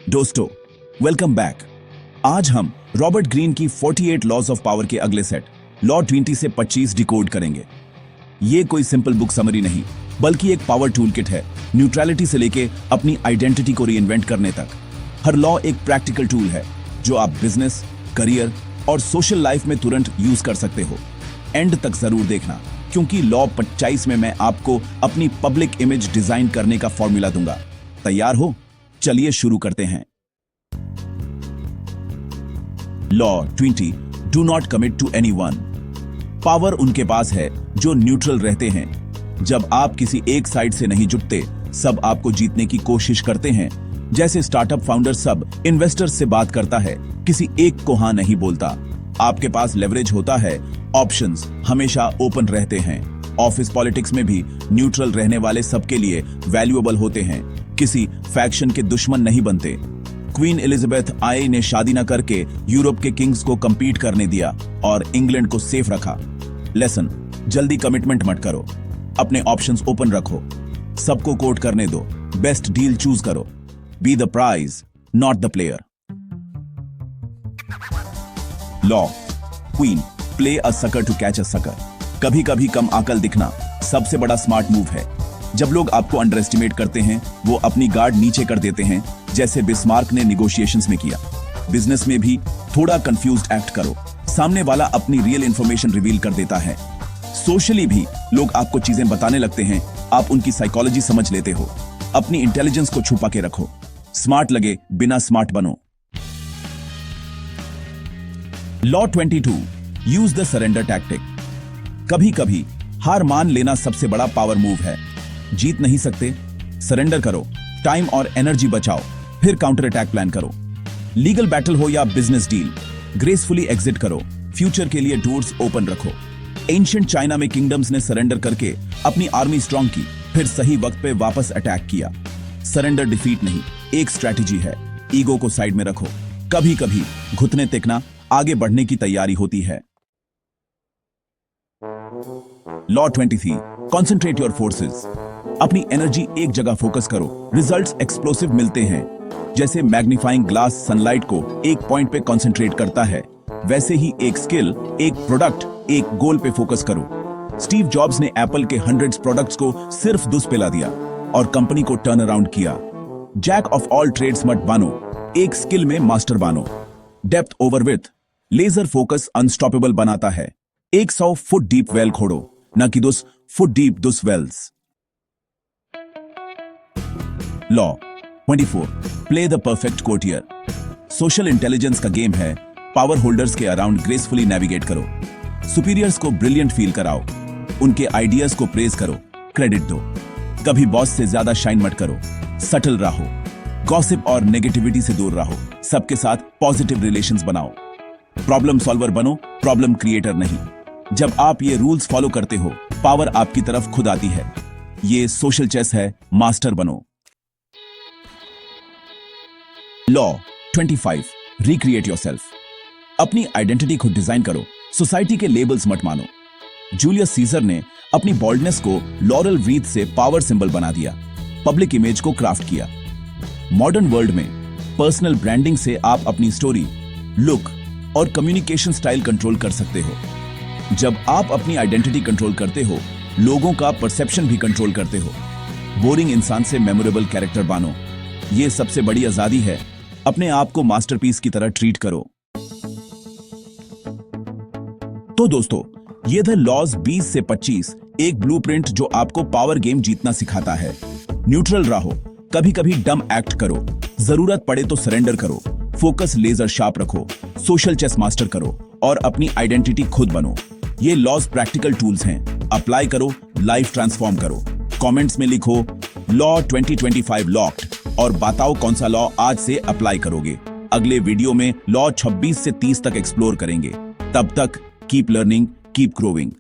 दोस्तों, welcome back. आज हम रॉबर्ट ग्रीन की 48 लॉज ऑफ पावर के अगले सेट लॉ 20 से 25 डिकोड करेंगे। ये कोई सिंपल बुक समरी नहीं, बल्कि एक पावर टूल किट है, न्यूट्रलिटी से लेके अपनी आइडेंटिटी को रीइन्वेंट करने तक। हर लॉ एक प्रैक्टिकल टूल है जो आप बिजनेस, करियर और सोशल लाइफ में तुरंत यूज कर सकते हो। एंड तक जरूर देखना, क्योंकि लॉ 25 में मैं आपको अपनी पब्लिक इमेज डिजाइन करने का फॉर्मूला दूंगा। तैयार हो? चलिए शुरू करते हैं। Law 20, do not commit to anyone. Power उनके पास है जो न्यूट्रल रहते हैं। जब आप किसी एक साइड से नहीं जुटते, सब आपको जीतने की कोशिश करते हैं। जैसे स्टार्टअप फाउंडर सब इन्वेस्टर्स से बात करता है, किसी एक को हां नहीं बोलता। आपके पास लेवरेज होता है, ऑप्शंस हमेशा ओपन रहते हैं। ऑफिस पॉलिटिक्स में भी न्यूट्रल रहने वाले सबके लिए वैल्यूएबल होते हैं, किसी फैक्शन के दुश्मन नहीं बनते। क्वीन एलिजाबेथ आई ने शादी न करके यूरोप के किंग्स को कंपीट करने दिया और इंग्लैंड को सेफ रखा। लेसन, जल्दी कमिटमेंट मत करो, अपने ऑप्शंस ओपन रखो, सबको कोट करने दो, बेस्ट डील चूज करो। Be the prize, not the player. Law queen, play a sucker to catch a sucker. कभी कभी कम अकल दिखना सबसे बड़ा स्मार्ट मूव है। जब लोग आपको अंडर एस्टिमेट करते हैं, वो अपनी गार्ड नीचे कर देते हैं, जैसे बिस्मार्क ने निगोशिएशंस में किया। बिजनेस में भी थोड़ा कंफ्यूज्ड एक्ट करो, सामने वाला अपनी रियल इंफॉर्मेशन रिवील कर देता है। सोशली भी लोग आपको चीजें बताने लगते हैं, आप उनकी साइकोलॉजी समझ लेते हो। अपनी इंटेलिजेंस को छुपा के रखो, स्मार्ट लगे बिना स्मार्ट बनो। Law 22, use the surrender tactic. कभी कभी हार मान लेना सबसे बड़ा पावर मूव है। जीत नहीं सकते, सरेंडर करो, टाइम और एनर्जी बचाओ, फिर काउंटर अटैक प्लान करो। लीगल बैटल हो या बिजनेस डील, ग्रेसफुली एग्जिट करो, फ्यूचर के लिए डोर्स ओपन रखो। एंशिएंट चाइना में किंगडम्स ने सरेंडर करके अपनी आर्मी स्ट्रांग की, फिर सही वक्त पे वापस अटैक किया। सरेंडर डिफीट नहीं, एक स्ट्रैटेजी है। ईगो को साइड में रखो, कभी कभी घुटने टेकना आगे बढ़ने की तैयारी होती है। Law 23, concentrate your forces. अपनी एनर्जी एक जगह फोकस करो, रिजल्ट्स एक्सप्लोसिव मिलते हैं। जैसे मैग्नीफाइंग ग्लास सनलाइट को एक पॉइंट पे कॉन्सेंट्रेट करता है, वैसे ही एक स्किल, एक प्रोडक्ट, एक गोल पे फोकस करो। स्टीव जॉब्स ने एप्पल के हंड्रेड्स प्रोडक्ट्स को सिर्फ दुष्पिला दिया और कंपनी को टर्न अराउंड किया। जैक ऑफ ऑल ट्रेड्स मत बनो, एक स्किल में मास्टर बनो। Depth over width, laser focus unstoppable बनाता है। 100 फुट डीप वेल खोड़ो, न कि 2 फुट डीप दुस wells. Law 24, play the perfect courtier. Social intelligence का गेम है, पावर होल्डर्स के अराउंड ग्रेसफुली नेविगेट करो। सुपीरियर्स को ब्रिलियंट फील कराओ, उनके आइडियाज को प्रेज करो, क्रेडिट दो। कभी बॉस से ज्यादा शाइन मत करो, सटल रहो। गॉसिप और नेगेटिविटी से दूर रहो, सबके साथ पॉजिटिव रिलेशंस बनाओ। प्रॉब्लम सॉल्वर बनो, प्रॉब्लम क्रिएटर नहीं। जब आप ये रूल्स फॉलो करते हो, पावर आपकी तरफ खुद आती है। ये सोशल चेस है, मास्टर बनो। Law 25, recreate yourself. अपनी आइडेंटिटी खुद डिजाइन करो, सोसाइटी के लेबल्स मत मानो। जूलियस सीजर ने अपनी बॉल्डनेस को लॉरल व्रीथ से पावर सिंबल बना दिया, पब्लिक इमेज को क्राफ्ट किया। मॉडर्न वर्ल्ड में पर्सनल ब्रांडिंग से आप अपनी स्टोरी, लुक और कम्युनिकेशन स्टाइल कंट्रोल कर सकते हो। जब आप अपनी आइडेंटिटी कंट्रोल करते हो, लोगों का परसेप्शन भी कंट्रोल करते हो। बोरिंग इंसान से मेमोरेबल कैरेक्टर बनो, ये सबसे बड़ी आजादी है। अपने आप को मास्टरपीस की तरह ट्रीट करो। तो दोस्तों, ये थे लॉज 20 से 25, एक ब्लूप्रिंट जो आपको पावर गेम जीतना सिखाता है। न्यूट्रल रहो, कभी कभी डम एक्ट करो, जरूरत पड़े तो सरेंडर करो, फोकस लेजर शार्प रखो, सोशल चेस मास्टर करो और अपनी आइडेंटिटी खुद बनो। ये लॉज प्रैक्टिकल टूल्स हैं, अप्लाई करो, लाइफ ट्रांसफॉर्म करो। कमेंट्स में लिखो लॉ 2025 लॉक्ड और बताओ कौन सा लॉ आज से अप्लाई करोगे। अगले वीडियो में लॉ 26 से 30 तक एक्सप्लोर करेंगे। तब तक कीप लर्निंग, कीप ग्रोइंग।